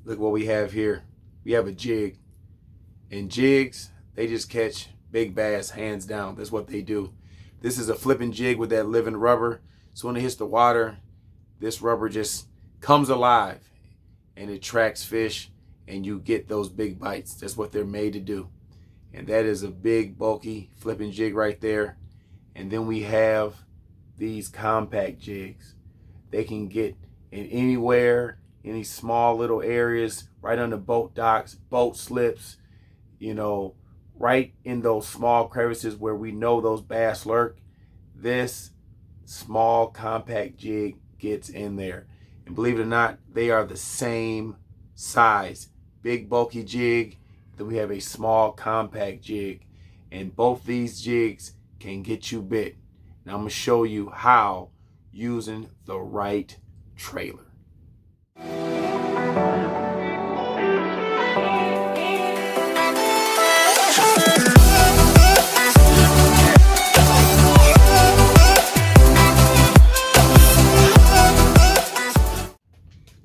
Look what we have here. We have a jig. And jigs, they just catch big bass hands down. That's what they do. This is a flipping jig with that living rubber. So when it hits the water, this rubber just comes alive and it tracks fish and you get those big bites. That's what they're made to do. And that is a big, bulky flipping jig right there. And then we have these compact jigs. They can get in anywhere, any small little areas, right on the boat docks, boat slips, you know, right in those small crevices where we know those bass lurk. This small compact jig gets in there. And believe it or not, they are the same size. Big bulky jig, then we have a small compact jig. And both these jigs can get you bit. Now I'm gonna show you how using the right trailer.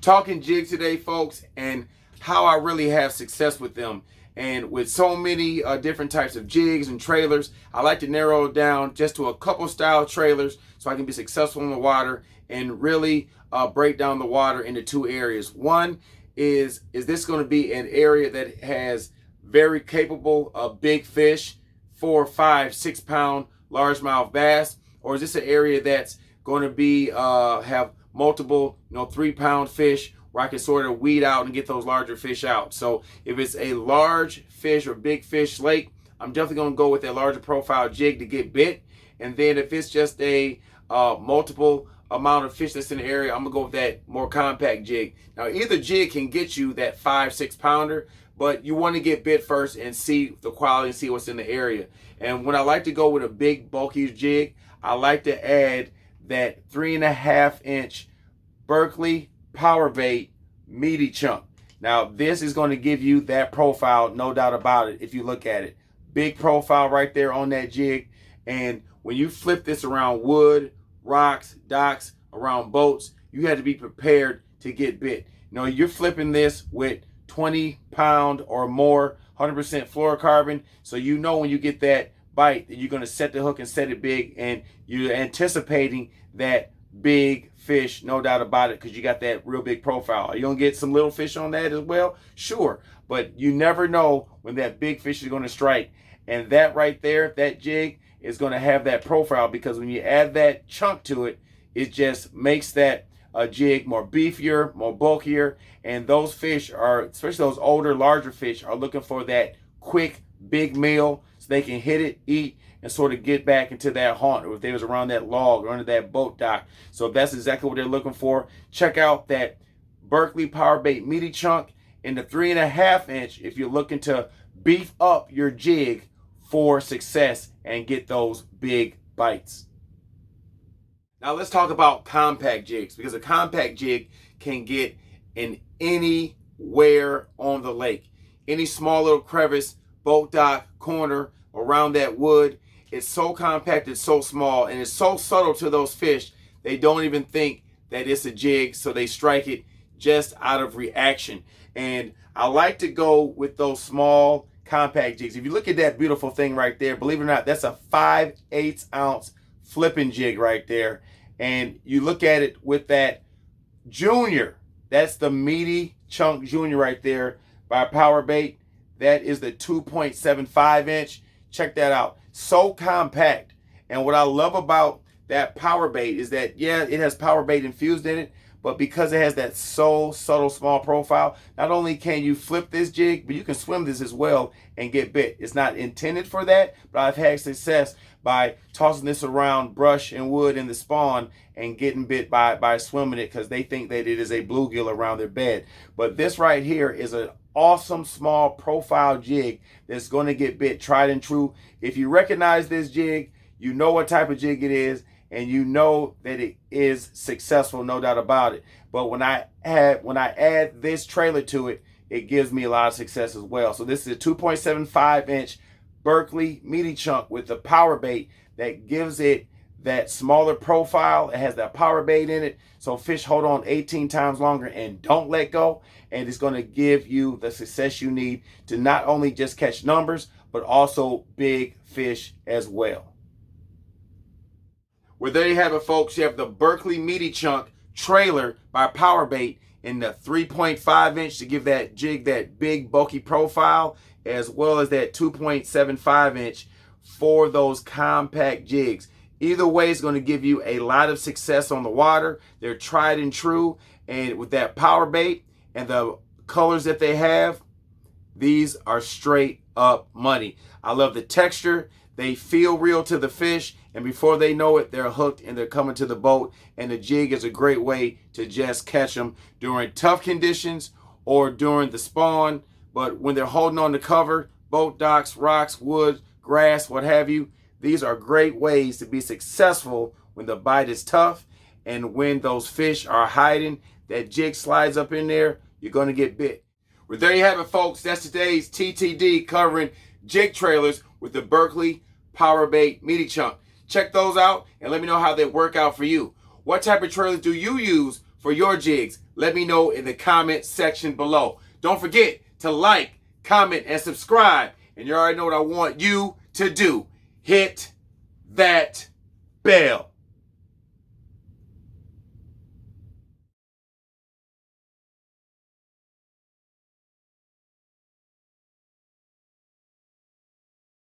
Talking jigs today, folks, and how I really have success with them. And with so many different types of jigs and trailers, I like to narrow it down just to a couple style trailers so I can be successful in the water and really break down the water into two areas. One is this going to be an area that has very capable of big fish, 4, 5, 6 pound largemouth bass, or is this an area that's going to be have multiple 3 pound fish where I can sort of weed out and get those larger fish out? So if it's a large fish or big fish lake, I'm definitely going to go with that larger profile jig to get bit. And then if it's just a multiple amount of fish that's in the area, I'm gonna go with that more compact jig. Now either jig can get you that 5, 6 pounder, but you want to get bit first and see the quality and see what's in the area. And when I like to go with a big bulky jig, I like to add that 3.5 inch Berkley Powerbait Meaty chunk. Now this is going to give you that profile, no doubt about it. If you look at it, big profile right there on that jig. And when you flip this around wood, rocks, docks, around boats, you have to be prepared to get bit. You're flipping this with 20 pound or more, 100% fluorocarbon. So when you get that bite that you're going to set the hook and set it big, and you're anticipating that big fish, no doubt about it, because you got that real big profile. Are you going to get some little fish on that as well? Sure. But you never know when that big fish is going to strike. And that right there, that jig, is going to have that profile, because when you add that chunk to it, it just makes that jig more beefier, more bulkier. And those fish are, especially those older, larger fish, are looking for that quick, big meal so they can hit it, eat, and sort of get back into that haunt, or if they was around that log or under that boat dock. So that's exactly what they're looking for. Check out that Berkley Powerbait Meaty chunk in the 3.5 inch if you're looking to beef up your jig for success and get those big bites. Now let's talk about compact jigs, because a compact jig can get in anywhere on the lake. Any small little crevice, boat dock, corner, around that wood. It's so compact, it's so small, and it's so subtle to those fish, they don't even think that it's a jig, so they strike it just out of reaction. And I like to go with those small compact jigs. If you look at that beautiful thing right there, believe it or not, that's a 5/8 ounce flipping jig right there. And you look at it with that junior, that's the Meaty chunk junior right there by Powerbait. That is the 2.75 inch. Check that out. So compact. And what I love about that Powerbait is that, yeah, it has Powerbait infused in it, but because it has that so subtle small profile, not only can you flip this jig, but you can swim this as well and get bit. It's not intended for that, but I've had success by tossing this around brush and wood in the spawn and getting bit by swimming it, because they think that it is a bluegill around their bed. But this right here is an awesome small profile jig that's going to get bit, tried and true. If you recognize this jig, you know what type of jig it is, and you know that it is successful, no doubt about it. But when I add this trailer to it, it gives me a lot of success as well. So this is a 2.75 inch Berkley Meaty chunk with the Powerbait that gives it that smaller profile. It has that power bait in it, so fish hold on 18 times longer and don't let go. And it's going to give you the success you need to not only just catch numbers, but also big fish as well. Well, there you have it, folks. You have the Berkley Meaty Chunk trailer by Powerbait in the 3.5 inch to give that jig that big bulky profile, as well as that 2.75 inch for those compact jigs. Either way, it's going to give you a lot of success on the water. They're tried and true, and with that Powerbait and the colors that they have, these are straight up money. I love the texture. They feel real to the fish, and before they know it, they're hooked and they're coming to the boat. And the jig is a great way to just catch them during tough conditions or during the spawn. But when they're holding on to cover, boat docks, rocks, wood, grass, what have you, these are great ways to be successful when the bite is tough and when those fish are hiding. That jig slides up in there, you're going to get bit. Well, there you have it, folks. That's today's TTD covering jig trailers with the Berkley Powerbait Meaty Chunk. Check those out and let me know how they work out for you. What type of trailers do you use for your jigs? Let me know in the comment section below. Don't forget to like, comment, and subscribe. And you already know what I want you to do. Hit that bell.